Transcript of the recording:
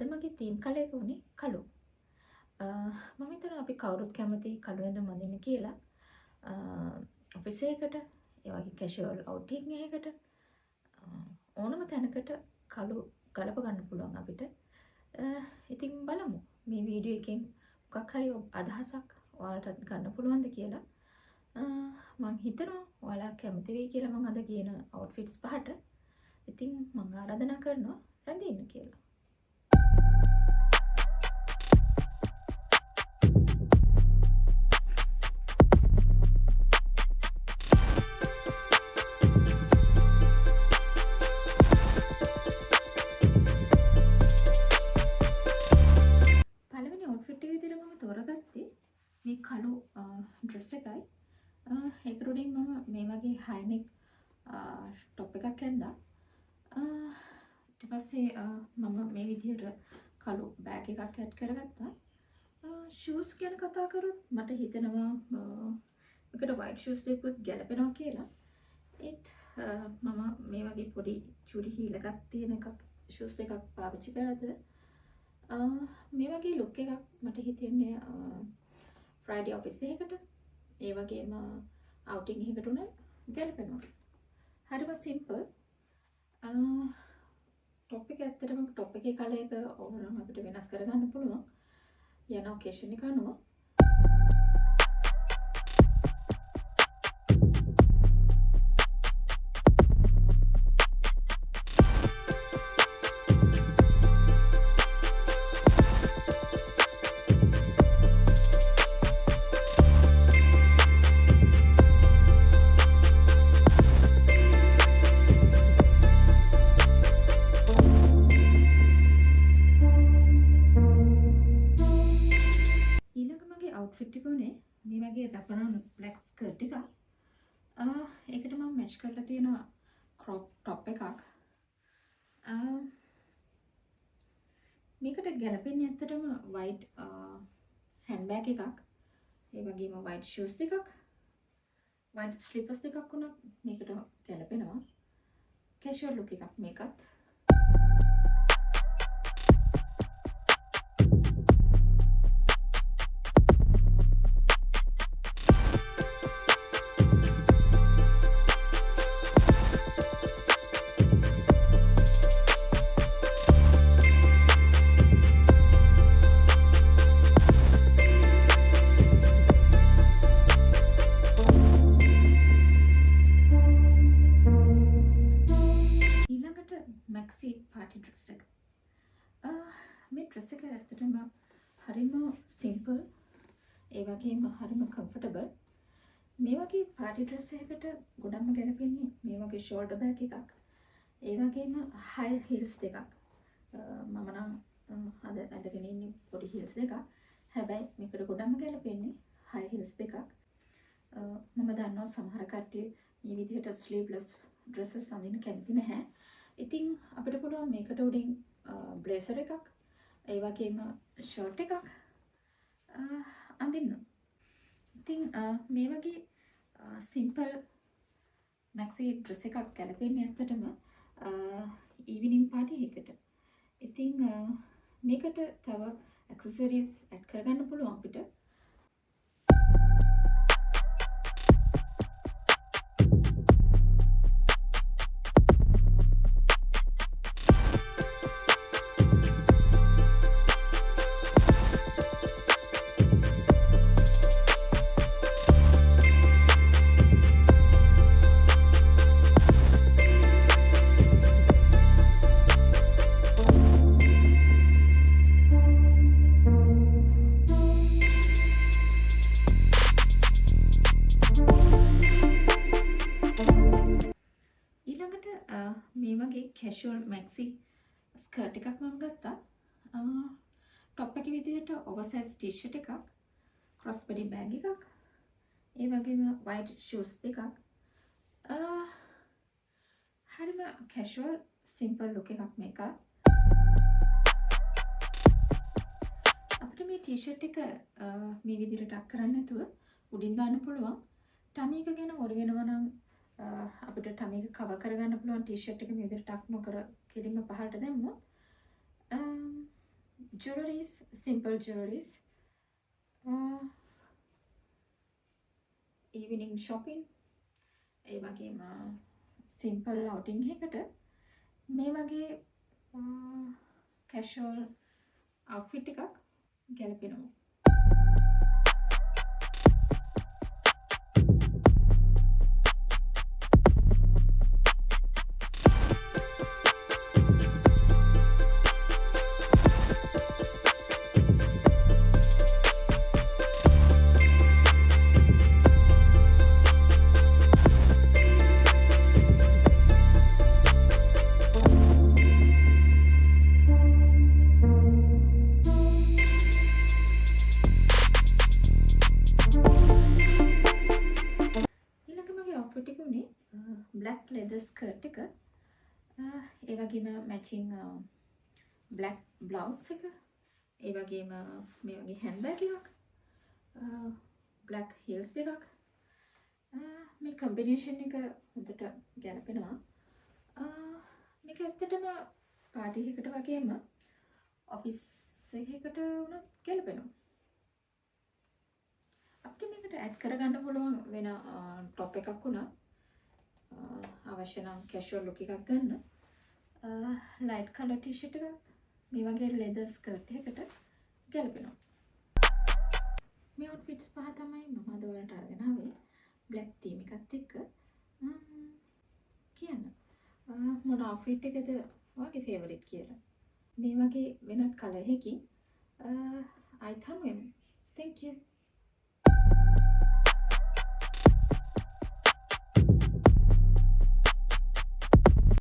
අද මගේ තීම් කලයක වුණේ කළු. මම හිතනවා අපි කවුරුත් කැමති කළු ඇඳුම් අඳින්න කියලා. ඔෆිස් එකකට, ඒ වගේ කැෂුවල් අවුටින් එකකට, ඕනම තැනකට කළු ගලප ගන්න පුළුවන් අපිට. ඉතින් බලමු මේ වීඩියෝ එකෙන් මොකක් හරි අදහසක් ඔයාලට ගන්න පුළුවන්ද කියලා. මම හිතනවා ඔයාලා කැමති වෙයි කියලා මම අද කියන අවුට්ෆිට්ස් පහට. ඉතින් මම ආරාධනා කරනවා රැඳෙන්න කියලා. පළවෙනි අවුට්ෆිට් එක විදිහට මම තෝරගත්තේ මේ කළු ඩ්‍රෙස් එකයි. ඒකට උඩින් මම මේ වගේ හයිනෙක් টොප් එකක් ඇඳා. ඊට පස්සේ මම මේ විදිහට කළු බෑග් එකක් ඇඩ් කරගත්තා. ෂූස් ගැන කතා කරොත් මට හිතෙනවා මේකට වයිට් ෂූස් දෙකකුත් ගැලපෙනවා කියලා. ඒත් මම මේ වගේ පොඩි චුඩි හීල් එකක් තියෙන එකක් ෂූස් දෙකක් පාවිච්චි කරාද මේ වගේ ලුක් එකක් මට හිතෙන්නේ ෆ්‍රයිඩේ ඔෆිස් එකකට ඒ වගේම අවුටින් එකකට උන ගැලපෙනවා. හරිම සිම්පල්. টොප් එක ඇත්තටම টොප් එකේ කලර් එක ඕනනම් අපිට වෙනස් කරගන්න පුළුවන්. යන ඔකේෂන් එක අනුව. අවුට්ෆිට් එක උනේ මේ වගේ රැපරවුන්ඩ් බ්ලැක් ස්කර්ට් එකක්. ඒකට මම මැච් කරලා තියෙනවා ක්‍රොප් টොප් එකක්. මේකට ගැලපෙන්නේ ඇත්තටම වයිට් හෑන්ඩ් බෑග් එකක්. ඒ වගේම වයිට් ෂූස් දෙකක්. වයිට් ස්ලිපර්ස් දෙකක් උනත් මේකට ගැලපෙනවා. කැෂුවල් ලුක් එකක් මේකත්. මැක්සි පාටි ඩ්‍රෙස් එක. මේ ඩ්‍රෙස් එක ඇත්තටම හරිම සිම්පල්. ඒ වගේම හරිම කම්ෆර්ටබල්. මේ වගේ පාටි ඩ්‍රෙස් එකකට ගොඩක්ම ගැලපෙන්නේ මේ වගේ ෂෝල්ඩර් බෑග් එකක්. ඒ වගේම හයි හීල්ස් දෙකක්. මම නම් අද ඇඳගෙන ඉන්නේ පොඩි හීල්ස් දෙකක්. හැබැයි මේකට ගොඩක්ම ගැලපෙන්නේ හයි හීල්ස් දෙකක්. මම දන්නවා සමහර කට්ටිය මේ විදිහට ස්ලීව්ලස් ඩ්‍රෙසස් අඳින්න කැමති නැහැ. ඉතින් අපිට පුළුවන් මේකට උඩින් බ්ලේසර් එකක් ඒ වගේම ෂර්ට් එකක් අඳින්න. ඉතින් මේ වගේ සිම්පල් මැක්සි ඩ්‍රෙස් එකක් ගැලපෙන්නේ ඇත්තටම ඊවිනිං පාටි එකකට. ඉතින් මේකට තව ඇක්සසරිස් ඇඩ් කරගන්න පුළුවන් අපිට. මේ වගේ කැෂුවල් මැක්සි ස්කර්ට් එකක් මම ගත්තා. টොප් එකේ විදිහට ඕවර්සයිස් ටී-ෂර්ට් එකක්, ක්‍රොස් බඩි බෑග් එකක්, ඒ වගේම වයිට් ෂූස් දෙකක්. හරිම කැෂුවල් සිම්පල් ලුක් එකක් මේක. අපිට මේ ටී-ෂර්ට් එක මේ විදිහට ටක් කරන්න නැතුව උඩින් දාන්න පුළුවන්. ටමි එක ගැන වොරි වෙනවා නම් අපිට ටමි එක කවර් කරගන්න පුළුවන් ටී-ෂර්ට් එක මේ විදිහට ටක් නොකර කෙලින්ම පහළට දැම්මොත් jewelries, simple jewelries, evening shopping, ඒ වගේම simple outing එකකට මේ වගේ casual outfit එකක් ගැලපෙනවා. outfit එක උනේ black leather skirt එක ඒ වගේම matching black blouse එක ඒ වගේම මේ වගේ handbag එකක් black heels දෙකක් මේ combination එක හොඳට ගැලපෙනවා මේක ඇත්තටම party එකකට වගේම office එකකට උනත් ගැලපෙනවා අපිට මේකට ඇඩ් කරගන්න පුළුවන් වෙන টොප් එකක් වුණා අවශ්‍ය නම් casual look එකක් ගන්න light color t-shirt එකක් මේ වගේ leather skirt එකකට ගැලපෙනවා මේ outfits පහ තමයි මම අද වලට අරගෙන ආවේ black theme එකත් එක්ක කියන්න මොන outfit එකද ඔයාගේ favorite කියලා මේ වගේ වෙනත් color එකකින් I thank you